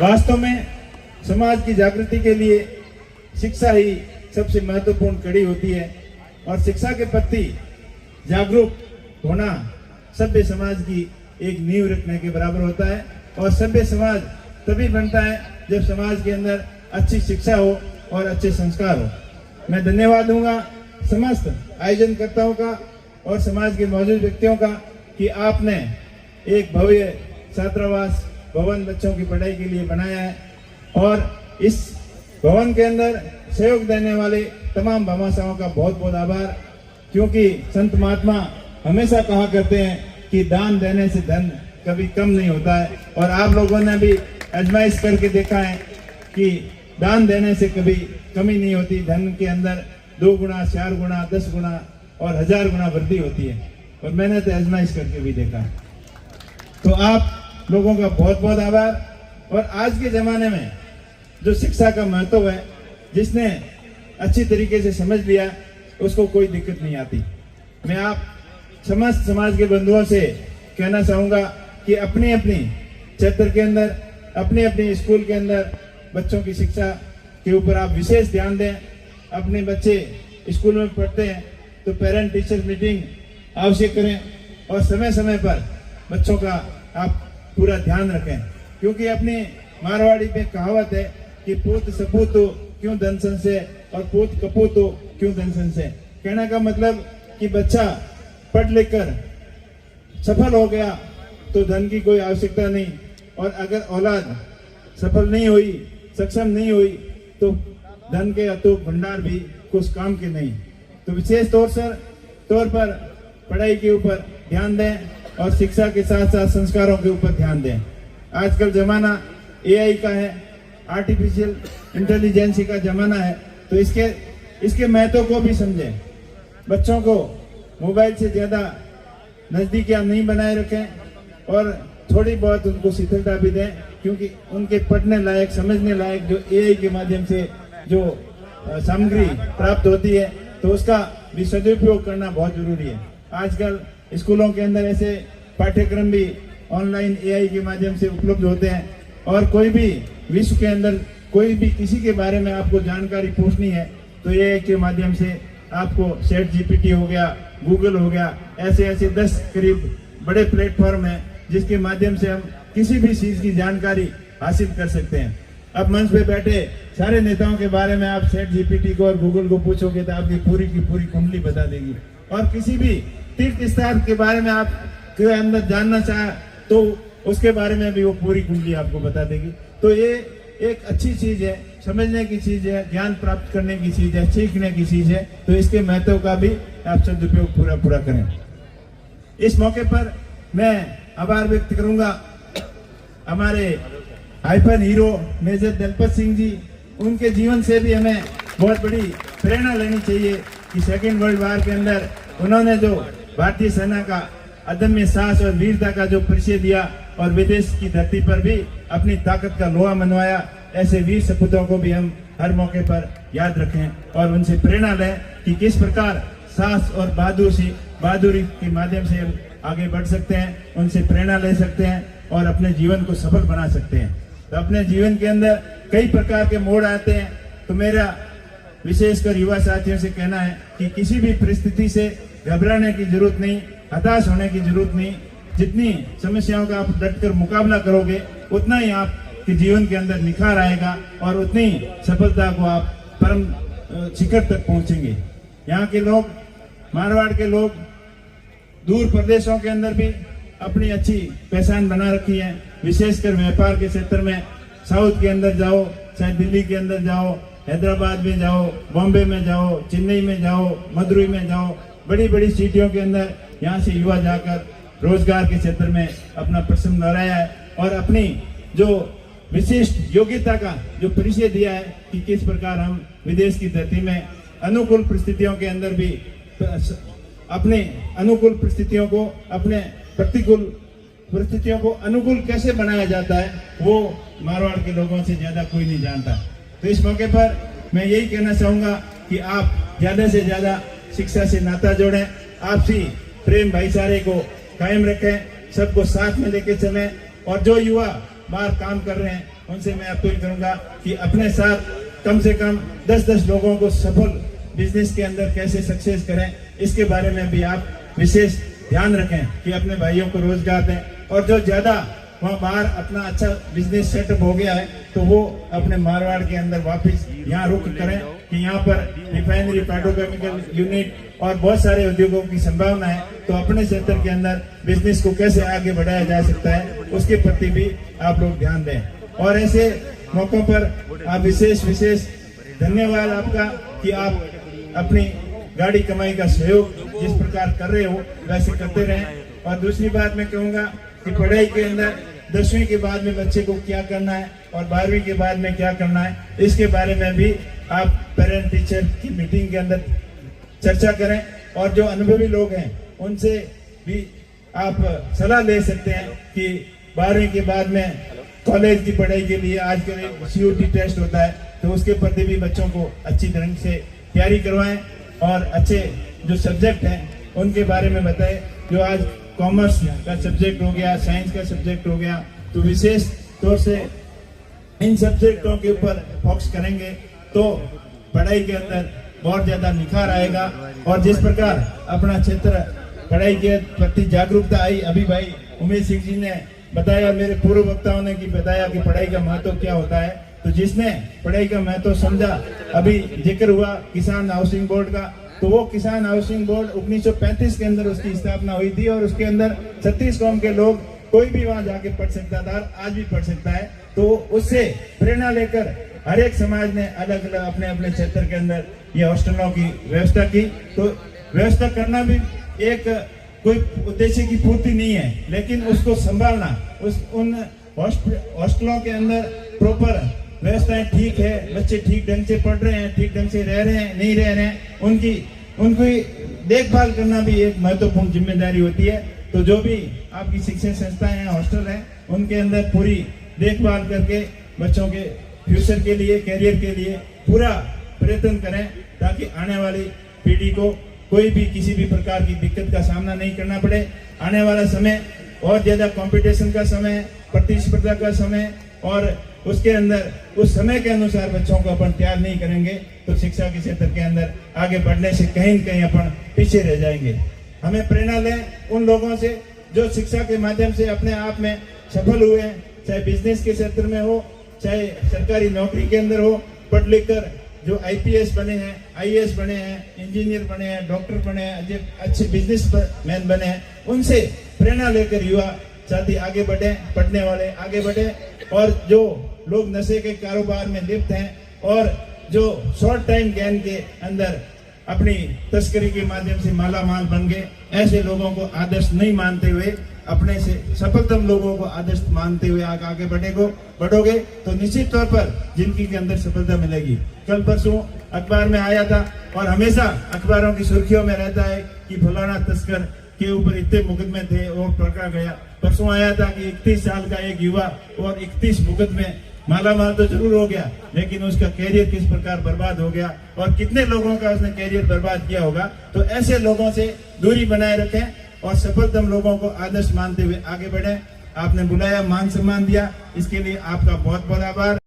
वास्तव में समाज की जागृति के लिए शिक्षा ही सबसे महत्वपूर्ण कड़ी होती है और शिक्षा के प्रति जागरूक होना सभ्य समाज की एक नींव रखने के बराबर होता है। और सभ्य समाज तभी बनता है जब समाज के अंदर अच्छी शिक्षा हो और अच्छे संस्कार हो। मैं धन्यवाद दूंगा समस्त आयोजनकर्ताओं का और समाज के मौजूद व्यक्तियों का कि आपने एक भव्य छात्रावास भवन बच्चों की पढ़ाई के लिए बनाया है और इस भवन के अंदर सहयोग देने वाले तमाम भामाशाहों का बहुत बहुत आभार, क्योंकि संत महात्मा हमेशा कहा करते हैं कि दान देने से धन कभी कम नहीं होता है। और आप लोगों ने भी आजमाइश करके देखा है कि दान देने से कभी कमी नहीं होती, धन के अंदर 2 गुना 4 गुना 10 गुना और 1000 गुना वृद्धि होती है। और मैंने तो आजमाइश करके भी देखा है। तो आप लोगों का बहुत बहुत आभार। और आज के जमाने में जो शिक्षा का महत्व है, जिसने अच्छी तरीके से समझ लिया उसको कोई दिक्कत नहीं आती। मैं आप समस्त समाज के बंधुओं से कहना चाहूँगा कि अपनी अपनी क्षेत्र के अंदर, अपने अपने स्कूल के अंदर बच्चों की शिक्षा के ऊपर आप विशेष ध्यान दें। अपने बच्चे स्कूल में पढ़ते हैं तो पेरेंट टीचर मीटिंग अवश्य करें और समय समय पर बच्चों का आप पूरा ध्यान रखें, क्योंकि अपनी मारवाड़ी में कहावत है कि पूत सपूतो क्यों धन संशय और पूत कपूतो क्यों धन संशय। कहने का मतलब कि बच्चा पढ़ लिख कर सफल हो गया तो धन की कोई आवश्यकता नहीं, और अगर औलाद सफल नहीं हुई, सक्षम नहीं हुई, तो धन के अतुक भंडार भी कुछ काम के नहीं। तो विशेष तौर पर पढ़ाई के ऊपर ध्यान दें और शिक्षा के साथ साथ संस्कारों के ऊपर ध्यान दें। आजकल जमाना AI का है, आर्टिफिशियल इंटेलिजेंसी का जमाना है, तो इसके महत्व को भी समझें। बच्चों को मोबाइल से ज़्यादा नज़दीकियाँ नहीं बनाए रखें और थोड़ी बहुत उनको शिथिलता भी दें, क्योंकि उनके पढ़ने लायक, समझने लायक जो AI के माध्यम से जो सामग्री प्राप्त होती है तो उसका भी सदुपयोग करना बहुत जरूरी है। आजकल स्कूलों के अंदर ऐसे पाठ्यक्रम भी ऑनलाइन AI के माध्यम से उपलब्ध होते हैं, और कोई भी विश्व के अंदर कोई भी किसी के बारे में आपको जानकारी पूछनी है तो AI के माध्यम से आपको ChatGPT हो गया, गूगल हो गया, ऐसे 10 करीब बड़े प्लेटफॉर्म हैं जिसके माध्यम से हम किसी भी चीज़ की जानकारी हासिल कर सकते हैं। अब मंच पे बैठे सारे नेताओं के बारे में आप ChatGPT को और गूगल को पूछोगे तो आपकी पूरी की पूरी कुंडली बता देगी, और किसी भी तीर्थ स्थान के बारे में आप के अंदर जानना चाहे तो उसके बारे में भी वो पूरी कुंडली आपको बता देगी। तो ये एक अच्छी चीज है, समझने की चीज है, ज्ञान प्राप्त करने की चीज है, सीखने की चीज है, तो इसके महत्व का भी आप सदुपयोग पूरा करें। इस मौके पर मैं आभार व्यक्त करूंगा हमारे hyphen hero major Dalpat Singh ji. उनके जीवन से भी हमें बहुत बड़ी प्रेरणा लेनी चाहिए कि सेकेंड वर्ल्ड वार के अंदर उन्होंने जो भारतीय सेना का अदम्य साहस और वीरता का जो परिचय दिया और विदेश की धरती पर भी अपनी ताकत का लोहा मनवाया, ऐसे वीर सपूतों को भी हम हर मौके पर याद रखें और उनसे प्रेरणा लें कि किस प्रकार साहस और बहादुरी के माध्यम से हम आगे बढ़ सकते हैं, उनसे प्रेरणा ले सकते हैं और अपने जीवन को सफल बना सकते हैं। तो अपने जीवन के अंदर कई प्रकार के मोड़ आते हैं, तो मेरा विशेषकर युवा साथियों से कहना है कि किसी भी परिस्थिति से घबराने की जरूरत नहीं, हताश होने की जरूरत नहीं। जितनी समस्याओं का आप डटकर मुकाबला करोगे उतना ही आपके जीवन के अंदर निखार आएगा और उतनी सफलता को आप परम शिखर तक पहुंचेंगे। यहाँ के लोग, मारवाड़ के लोग दूर प्रदेशों के अंदर भी अपनी अच्छी पहचान बना रखी है, विशेषकर व्यापार के क्षेत्र में। साउथ के अंदर जाओ, चाहे दिल्ली के अंदर जाओ, हैदराबाद में जाओ, बॉम्बे में जाओ, चेन्नई में जाओ, मदुरई में जाओ, बड़ी बड़ी सिटियों के अंदर यहाँ से युवा जाकर रोजगार के क्षेत्र में अपना प्रश्न लहराया है और अपनी जो विशिष्ट योग्यता का जो परिचय दिया है कि किस प्रकार हम विदेश की धरती में अनुकूल परिस्थितियों के अंदर भी अपने अनुकूल परिस्थितियों को, अपने प्रतिकूल परिस्थितियों को अनुकूल कैसे बनाया जाता है, वो मारवाड़ के लोगों से ज्यादा कोई नहीं जानता। तो इस मौके पर मैं यही कहना चाहूंगा कि आप ज्यादा से ज्यादा शिक्षा से नाता जोड़ें, आपसी प्रेम भाईचारे को कायम रखें, सबको साथ में लेके चलें, और जो युवा बाहर काम कर रहे हैं उनसे मैं अपील करूंगा कि अपने साथ कम से कम 10-10 लोगों को सफल बिजनेस के अंदर कैसे सक्सेस करें, इसके बारे में भी आप विशेष ध्यान रखें कि अपने भाइयों को रोजगार दें। और जो ज्यादा वहाँ बाहर अपना अच्छा बिजनेस सेटअप हो गया है तो वो अपने मारवाड़ के अंदर वापस यहाँ रुक करें कि यहाँ पर रिफाइनरी, पेट्रोकेमिकल यूनिट और बहुत सारे उद्योगों की संभावना है। तो अपने क्षेत्र के अंदर बिजनेस को कैसे आगे बढ़ाया जा सकता है उसके प्रति भी आप लोग ध्यान दें। और ऐसे मौकों पर आप विशेष धन्यवाद आपका कि आप अपनी गाड़ी कमाई का सहयोग जिस प्रकार कर रहे हो वैसे करते रहें। और दूसरी बात मैं कहूँगा कि पढ़ाई के अंदर 10वीं के बाद में बच्चे को क्या करना है और 12वीं के बाद में क्या करना है, इसके बारे में भी आप पेरेंट टीचर की मीटिंग के अंदर चर्चा करें। और जो अनुभवी लोग हैं उनसे भी आप सलाह ले सकते हैं कि 12वीं के बाद में कॉलेज की पढ़ाई के लिए आजकल एक CUT टेस्ट होता है, तो उसके प्रति भी बच्चों को अच्छी ढंग से तैयारी करवाएं और अच्छे जो सब्जेक्ट हैं उनके बारे में बताएं। जो आज कॉमर्स का सब्जेक्ट हो गया, साइंस का सब्जेक्ट हो गया, तो विशेष तौर से इन सब्जेक्टों के ऊपर फोकस करेंगे तो पढ़ाई के अंदर बहुत ज्यादा निखार आएगा। और जिस प्रकार अपना क्षेत्र पढ़ाई के प्रति जागरूकता आई, अभी भाई उमेश सिंह जी ने बताया, मेरे पूर्व वक्ताओं ने कि बताया कि पढ़ाई का महत्व क्या होता है। तो जिसने पढ़ाई का महत्व समझा, अभी जिक्र हुआ किसान हाउसिंग बोर्ड का, तो वो किसान हाउसिंग बोर्ड 1935 के अंदर उसकी स्थापना हुई थी और उसके अंदर 36 कौम के लोग कोई भी वहां जाके पढ़ सकता था, आज भी पढ़ सकता है। तो उससे प्रेरणा लेकर हर एक समाज ने अलग अलग अपने अपने क्षेत्र के अंदर ये हॉस्टलों की व्यवस्था की। तो व्यवस्था करना भी एक कोई उद्देश्य की पूर्ति नहीं है, लेकिन उसको संभालना, उन हॉस्टलों के अंदर प्रॉपर व्यवस्थाएं ठीक है, बच्चे ठीक ढंग से पढ़ रहे हैं, ठीक ढंग से रह रहे हैं, नहीं रह रहे हैं, उनकी देखभाल करना भी एक महत्वपूर्ण जिम्मेदारी होती है। तो जो भी आपकी शिक्षण संस्थाएं हैं, हॉस्टल हैं, उनके अंदर पूरी देखभाल करके बच्चों के फ्यूचर के लिए, कैरियर के लिए पूरा प्रयत्न करें ताकि आने वाली पीढ़ी को कोई भी किसी भी प्रकार की दिक्कत का सामना नहीं करना पड़े। आने वाला समय और ज्यादा कंपटीशन का समय, प्रतिस्पर्धा का समय, और उसके अंदर उस समय के अनुसार बच्चों को अपन तैयार नहीं करेंगे तो शिक्षा के क्षेत्र के अंदर आगे बढ़ने से कहीं न कहीं अपन पीछे रह जाएंगे। हमें प्रेरणा लें उन लोगों से जो शिक्षा के माध्यम से अपने आप में सफल हुए हैं, चाहे बिजनेस के क्षेत्र में हो, चाहे सरकारी नौकरी के अंदर हो, पढ़ लिख कर जो IPS बने हैं, IAS बने हैं, इंजीनियर बने हैं, डॉक्टर बने हैं, अच्छे बिजनेसमैन बने हैं। उनसे प्रेरणा लेकर युवा साथी आगे बढ़े, पढ़ने वाले आगे बढ़े। और जो लोग नशे के कारोबार में लिप्त हैं और जो शॉर्ट टाइम गेन के अंदर अपनी तस्करी के माध्यम से माला माल बन गए, ऐसे लोगों को आदर्श नहीं मानते हुए अपने से सफलतम लोगों को आदर्श मानते हुए आगे बढ़ोगे तो निश्चित तौर पर जिंदगी के अंदर सफलता मिलेगी। कल परसों अखबार में आया था और हमेशा अखबारों की सुर्खियों में रहता है कि फलाना तस्कर के ऊपर इतने मुकदमे थे और पकड़ा गया। परसों आया था कि 31 साल का एक युवा और 31 मुकदमे, माला माल तो जरूर हो गया लेकिन उसका कैरियर किस प्रकार बर्बाद हो गया और कितने लोगों का उसने कैरियर बर्बाद किया होगा। तो ऐसे लोगों से दूरी बनाए रखें और सफलतम लोगों को आदर्श मानते हुए आगे बढ़ें। आपने बुलाया, मान सम्मान दिया, इसके लिए आपका बहुत बहुत आभार।